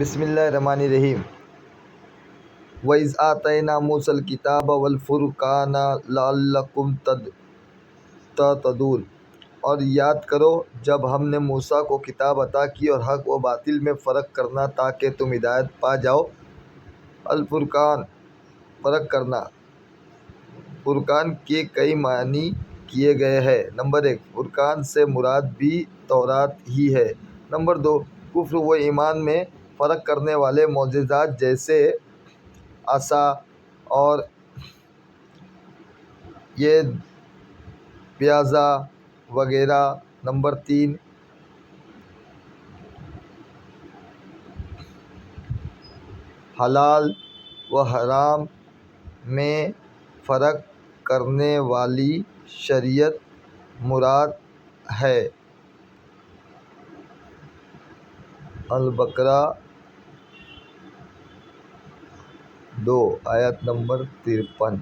بسم اللہ الرحمن الرحیم۔ وَإِذْ آتَيْنَا مُوسَى الْكِتَابَ وَالْفُرْقَانَ لَعَلَّكُمْ تَهْتَدُونَ، اور یاد کرو جب ہم نے موسیٰ کو کتاب عطا کی اور حق و باطل میں فرق کرنا تاکہ تم ہدایت پا جاؤ۔ الفرقان، فرق کرنا۔ فرقان کے کئی معنی کیے گئے ہیں۔ نمبر 1، فرقان سے مراد بھی تورات ہی ہے۔ نمبر 2، کفر و ایمان میں فرق کرنے والے معجزات جیسے عصا اور ید بیضا وغیرہ۔ نمبر 3، حلال و حرام میں فرق کرنے والی شریعت مراد ہے۔ البقرہ 2 آیت نمبر 53۔